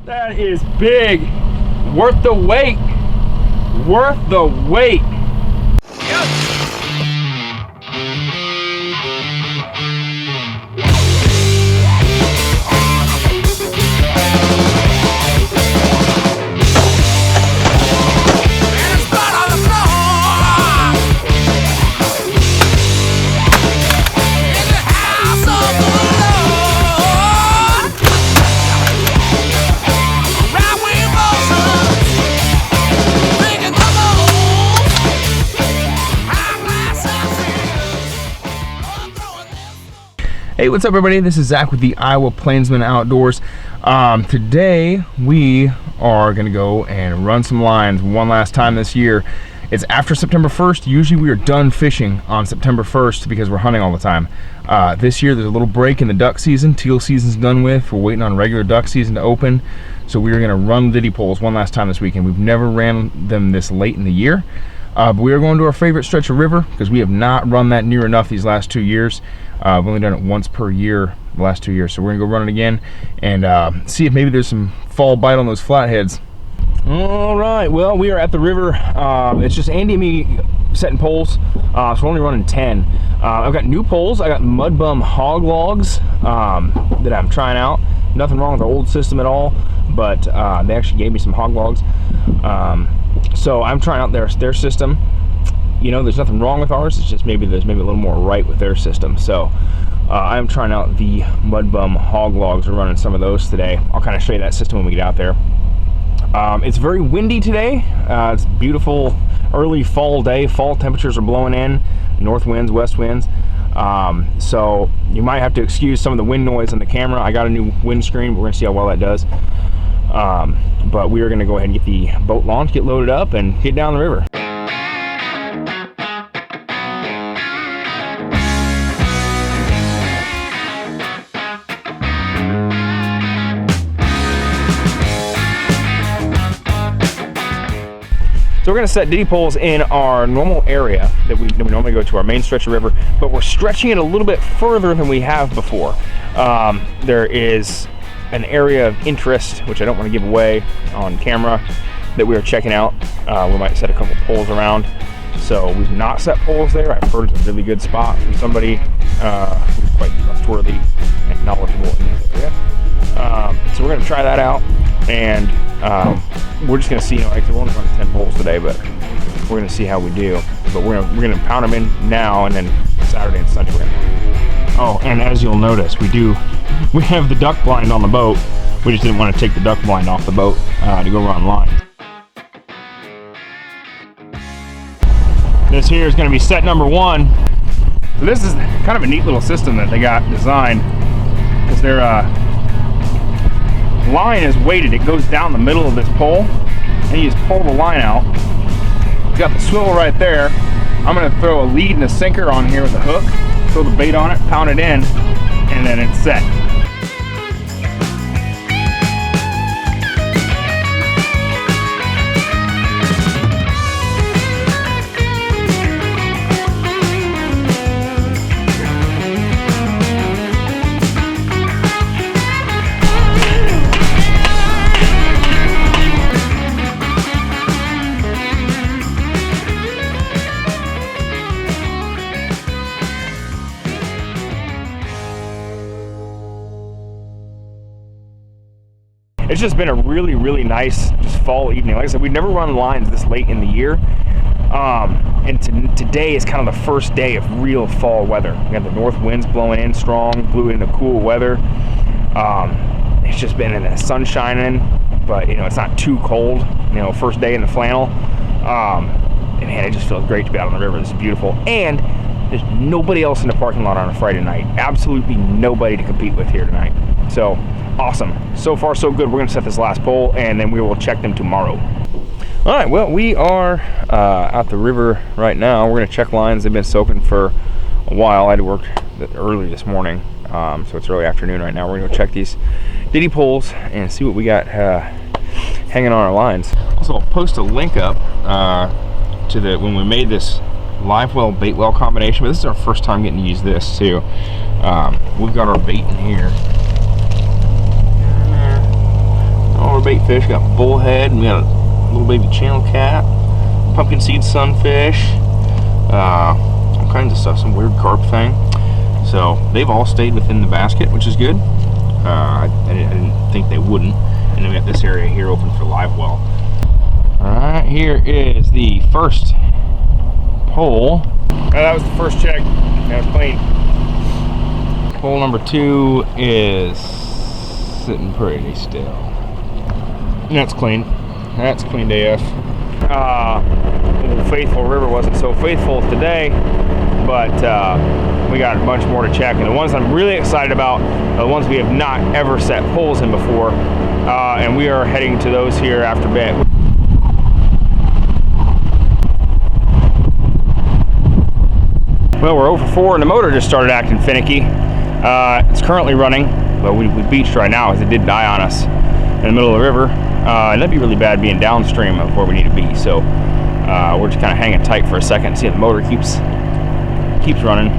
That is big. Worth the wait. Worth the wait. Hey, what's up everybody? This is Zach with the Iowa Plainsman Outdoors. Today we are gonna go and run some lines one last time this year. It's after September 1st. Usually we are done fishing on September 1st because we're hunting all the time. This year there's a little break in the duck season. Teal season's done with. We're waiting on regular duck season to open. So we are gonna run Diddy poles one last time this weekend. We've never ran them this late in the year. But we are going to our favorite stretch of river because we have not run that near enough these last 2 years. We've only done it once per year the last 2 years. So we're gonna go run it again and see if maybe there's some fall bite on those flatheads. All right, well, we are at the river. It's just Andy and me setting poles. So we're only running 10. I've got new poles. I got MudbuM Hawg Lawgs that I'm trying out. Nothing wrong with the old system at all, but they actually gave me some Hawg Lawgs. So I'm trying out their system. You know, there's nothing wrong with ours. It's just there's maybe a little more right with their system. So I'm trying out the MudbuM Hawg Lawgs. We're running some of those today. I'll kind of show you that system when we get out there. It's very windy today. It's a beautiful early fall day. Fall temperatures are blowing in. North winds, west winds. So you might have to excuse some of the wind noise on the camera. I got a new windscreen. We're gonna see how well that does. But we are gonna go ahead and get the boat launched, get loaded up, and get down the river. So we're gonna set Diddy poles in our normal area that we normally go to, our main stretch of river, but we're stretching it a little bit further than we have before. There is an area of interest, which I don't want to give away on camera, that we are checking out. We might set a couple poles around. So we've not set poles there. I've heard it's a really good spot from somebody who's quite trustworthy and knowledgeable in this area. So we're gonna try that out, and we're just gonna see. You know, like we're only running 10 poles today, but we're gonna see how we do. But we're gonna pound them in now, and then Saturday and Sunday we're gonna. Oh, and as you'll notice, we have the duck blind on the boat. We just didn't want to take the duck blind off the boat to go run lines. This here is going to be set number 1. So this is kind of a neat little system that they got designed, because their line is weighted. It goes down the middle of this pole, and you just pull the line out. You got the swivel right there. I'm going to throw a lead and a sinker on here with a hook, throw the bait on it, pound it in, and then it's set. It's just been a really, really nice just fall evening. Like I said, we've never run lines this late in the year. And today is kind of the first day of real fall weather. We got the north winds blowing in strong, blew into cool weather. It's just been in the sun shining, but you know, it's not too cold. You know, first day in the flannel. And man, it just feels great to be out on the river. This is beautiful. And there's nobody else in the parking lot on a Friday night. Absolutely nobody to compete with here tonight. So awesome. So far so good. We're gonna set this last pole and then we will check them tomorrow. All right, well, we are out the river right now. We're gonna check lines. They've been soaking for a while. I had to work early this morning, so it's early afternoon right now. We're gonna go check these Diddy poles and see what we got hanging on our lines. Also, I'll post a link up to when we made this live well bait well combination, but this is our first time getting to use this too. We've got our bait in here. bait fish. We got bullhead, and we got a little baby channel cat, pumpkin seed sunfish, all kinds of stuff, some weird carp thing. So they've all stayed within the basket, which is good. I didn't think they wouldn't. And then we got this area here open for live well. All right, here is the first pole. That was the first check. That was clean. Pole number 2 is sitting pretty still. And that's clean. That's cleaned AF. Faithful River wasn't so faithful today, but we got a bunch more to check. And the ones I'm really excited about are the ones we have not ever set poles in before. And we are heading to those here after bed. Well, we're 0 for 4 and the motor just started acting finicky. It's currently running, but we beached right now as it did die on us in the middle of the river. And that'd be really bad being downstream of where we need to be. So we're just kind of hanging tight for a second, see if the motor keeps running.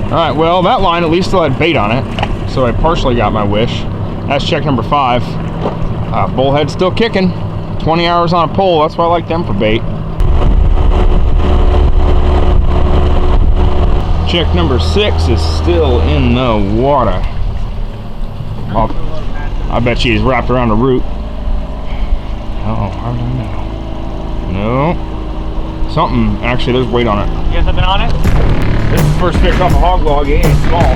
All right, well, that line at least still had bait on it, so I partially got my wish. That's check number 5. Bullhead's still kicking. 20 hours on a pole, that's why I like them for bait. Check number 6 is still in the water. I bet she's wrapped around the root. Oh, I don't know. No. Something, actually, there's weight on it. You got something on it? This is the first fish off a hog log. It ain't small.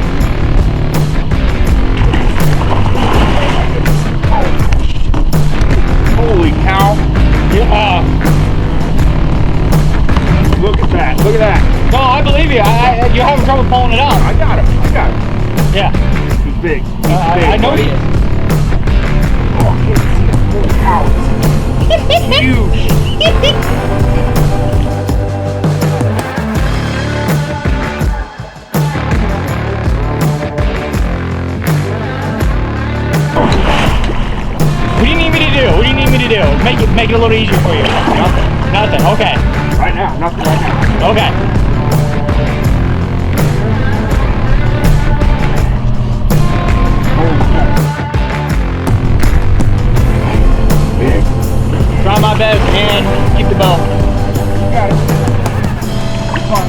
Holy cow. Yeah. Look at that. Look at that. No, I believe you. You're having trouble pulling it out. I got him. Yeah. He's big. He's big, I know buddy. he is. Oh, I can't see him. Holy cow. It's huge. What do you need me to do? What do you need me to do? Make it a little easier for you. Nothing. Okay. Right now. Nothing right now. Okay. Big. Try my best and keep the boat. You got it. Come on.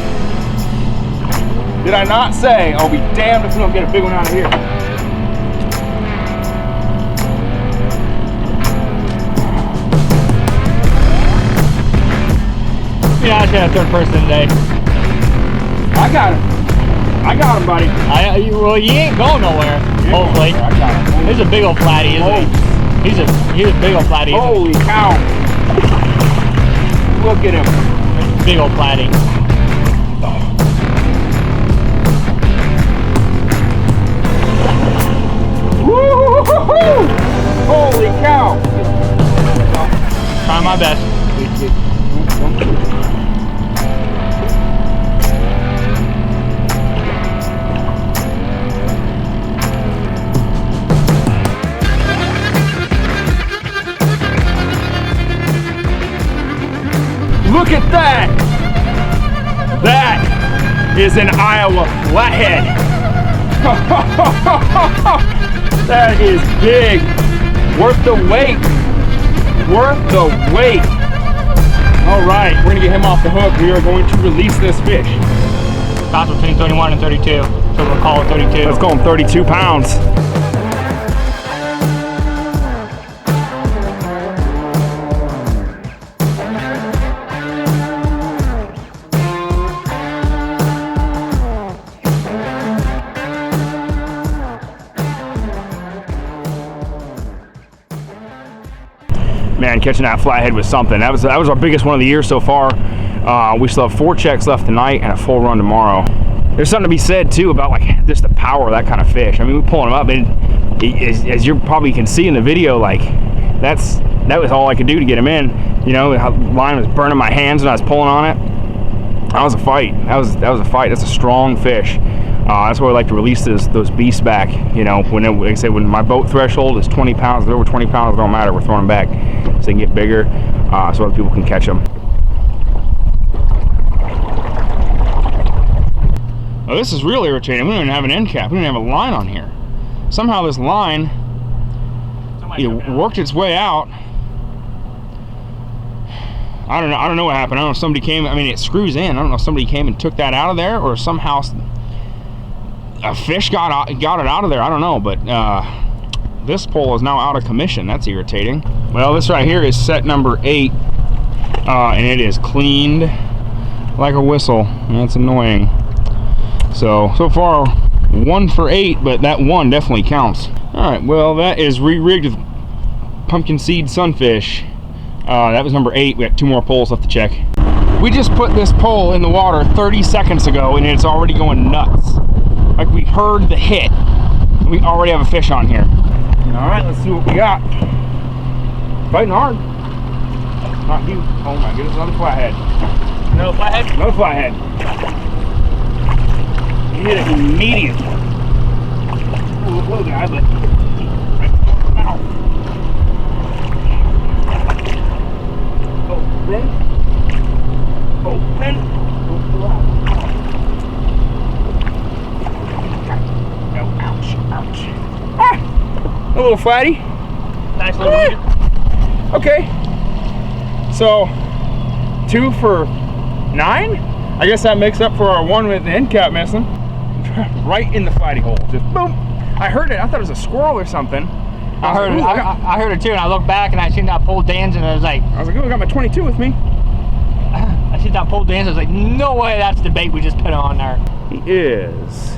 Did I not say I'll be damned if we don't get a big one out of here? Yeah, I should have third person today. I got him. I got him, buddy. Well, you ain't going nowhere. Hopefully. I got him. He's a big old flatty, isn't he? He's a big old flatty. Holy cow. Look at him. Big old flatty. Woo-hoo-hoo-hoo! Holy cow. Try my best. Look at that! That is an Iowa flathead. That is big. Worth the wait. Worth the wait. All right, we're gonna get him off the hook. We are going to release this fish. Cost between 31 and 32, so we'll call it 32. Let's call him 32 pounds. Man, catching that flathead was something. That was our biggest one of the year so far. We still have 4 checks left tonight and a full run tomorrow. There's something to be said too about like just the power of that kind of fish. I mean, we're pulling them up, and as you probably can see in the video, like that was all I could do to get him in. You know, the line was burning my hands when I was pulling on it. That was a fight. That was a fight. That's a strong fish. That's why I like to release those beasts back. You know, like I say, when my boat threshold is 20 pounds, if they're over 20 pounds, it don't matter. We're throwing them back so they can get bigger, so other people can catch them. Oh, this is really irritating. We don't even have an end cap. We don't even have a line on here. Somehow this line it worked its way out. I don't know what happened. I don't know if somebody came, I mean, it screws in. I don't know if somebody came and took that out of there, or somehow a fish got it out of there. I don't know, but this pole is now out of commission. That's irritating. Well, this right here is set number 8, and it is cleaned like a whistle. That's annoying. So far 1 for 8, but that 1 definitely counts. All right, well, that is re-rigged with pumpkin seed sunfish. That was number 8. We got 2 more poles left to check. We just put this pole in the water 30 seconds ago, and it's already going nuts. Like, we heard the hit, and we already have a fish on here. All right, let's see what we got. Fighting hard. Not you. Oh my goodness, another flathead. Another flathead? Another flathead. He hit it immediately. Ooh, little guy, but right in the mouth. Open. Open. No, ouch, ouch. Ah! A little flatty. Nice little unit. Okay. So 2 for 9? I guess that makes up for our 1 with the end cap missing. Right in the flatty hole. Just boom. I heard it. I thought it was a squirrel or something. I heard it. I heard it too, and I looked back and I seen that pole dance, and I was like, oh, I got my 22 with me. I seen that pole dance. I was like, no way, that's the bait we just put on there. He is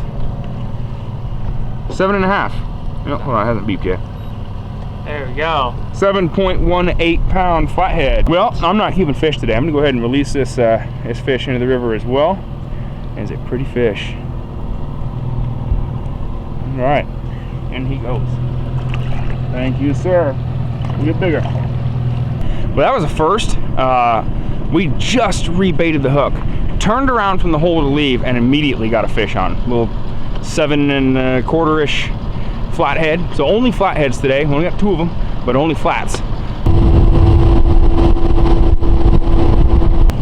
7.5. No, hold on, it hasn't beeped yet. There we go. 7.18 pound flathead. Well, I'm not keeping fish today. I'm gonna go ahead and release this fish into the river as well. It's a pretty fish. All right, and he goes. Thank you, sir. Get bigger. Well, that was a first. We just rebaited the hook, turned around from the hole to leave, and immediately got a fish on. A little 7 1/4-ish flathead. So only flatheads today. We only got 2 of them, but only flats.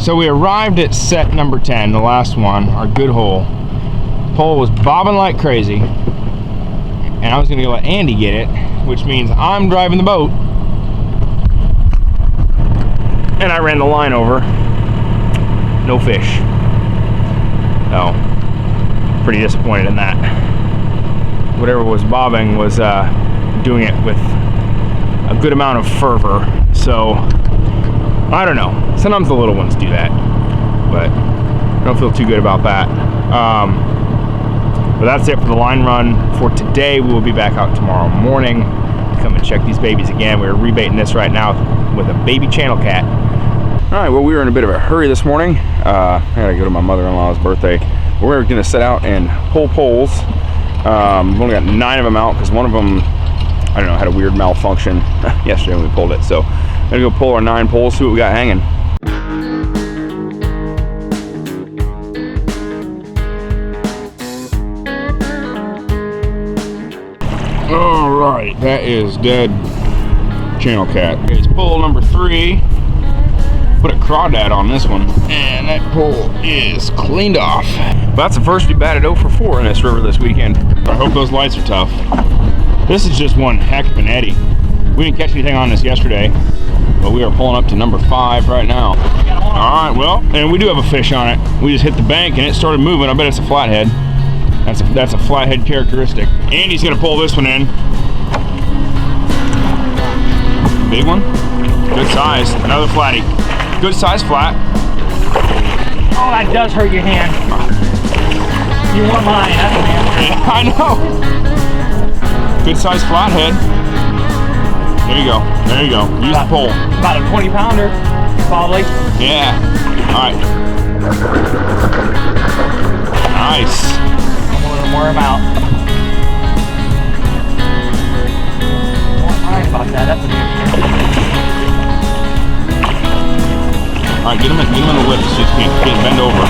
So we arrived at set number 10, the last one, our good hole. Pole was bobbing like crazy, and I was gonna go let Andy get it, which means I'm driving the boat. And I ran the line over. No fish. Oh, pretty disappointed in that. Whatever was bobbing was doing it with a good amount of fervor. So, I don't know. Sometimes the little ones do that, but I don't feel too good about that. But that's it for the line run for today. We will be back out tomorrow morning to come and check these babies again. We're rebaiting this right now with a baby channel cat. All right, well, we were in a bit of a hurry this morning. I gotta go to my mother-in-law's birthday. We're gonna set out and pull poles. We've only got 9 of them out because one of them, I don't know, had a weird malfunction yesterday when we pulled it. So I'm gonna go pull our 9 poles, see what we got hanging. All right, that is dead channel cat. It's pole number 3. Put a crawdad on this one, and that pole is cleaned off. But that's the first we batted 0 for 4 in this river this weekend. I hope those lights are tough. This is just one heck of an eddy. We didn't catch anything on this yesterday, but we are pulling up to number 5 right now. All right, well, and we do have a fish on it. We just hit the bank and it started moving. I bet it's a flathead. That's a flathead characteristic. Andy's gonna pull this one in. Big one, good size, another flatty. Good size flat. Oh, that does hurt your hand. You want mine, that's what Yeah, I know. Good size flathead. There you go. There you go. Use the pole. About a 20-pounder, probably. Yeah. All right. Nice. I'm gonna wear them out. Don't worry about that. That's a good. All right, get him in the whip so you can bend over.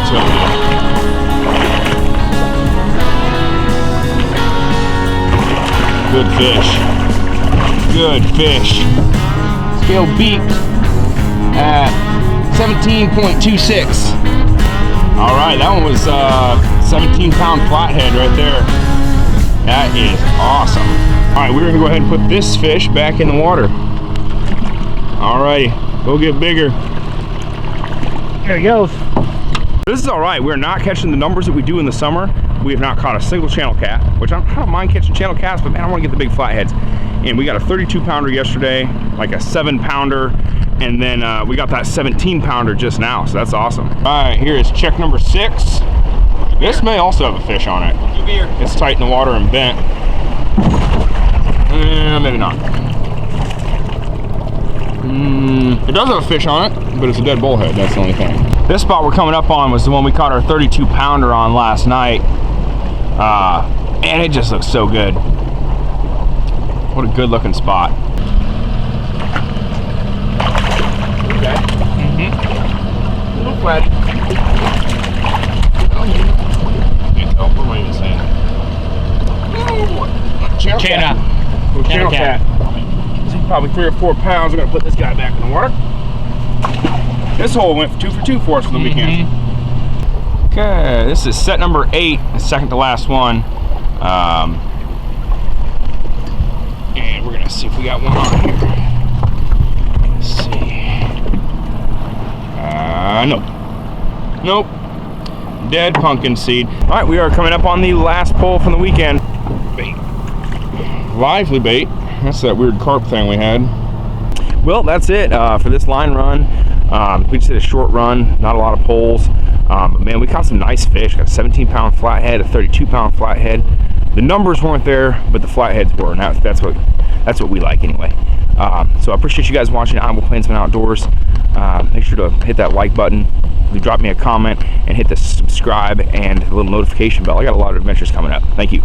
So, good fish. Good fish. Scale beeped at 17.26. All right, that one was 17-pound flathead right there. That is awesome. All right, we're gonna go ahead and put this fish back in the water. All righty, go get bigger. There he goes. This is all right. We're not catching the numbers that we do in the summer. We have not caught a single channel cat, which I don't mind catching channel cats, but man, I want to get the big flatheads. And we got a 32 pounder yesterday, like a 7 pounder, and then we got that 17 pounder just now, so that's awesome. All right, here is check number 6. This may also have a fish on it. It's tight in the water and bent. Maybe not. It does have a fish on it, but it's a dead bullhead, that's the only thing. This spot we're coming up on was the one we caught our 32 pounder on last night. And it just looks so good. What a good looking spot. Okay. Little flat. What am I even saying? Channel cat. Probably 3 or 4 pounds. We're gonna put this guy back in the water. This hole went 2 for 2 for us for the weekend. Okay, this is set number 8, the second to last one. And we're gonna see if we got one on here. Let's see. Nope. Dead pumpkin seed. All right, we are coming up on the last pull from the weekend. Bait. Lively bait. That's that weird carp thing we had. Well, that's it for this line run. We just did a short run, not a lot of pulls. But man, we caught some nice fish. Got a 17 pound flathead, a 32 pound flathead. The numbers weren't there, but the flatheads were, and that's what we like anyway. So I appreciate you guys watching MudbuM Plainsman Outdoors. Make sure to hit that like button, drop me a comment, and hit the subscribe and the little notification bell. I got a lot of adventures coming up. Thank you.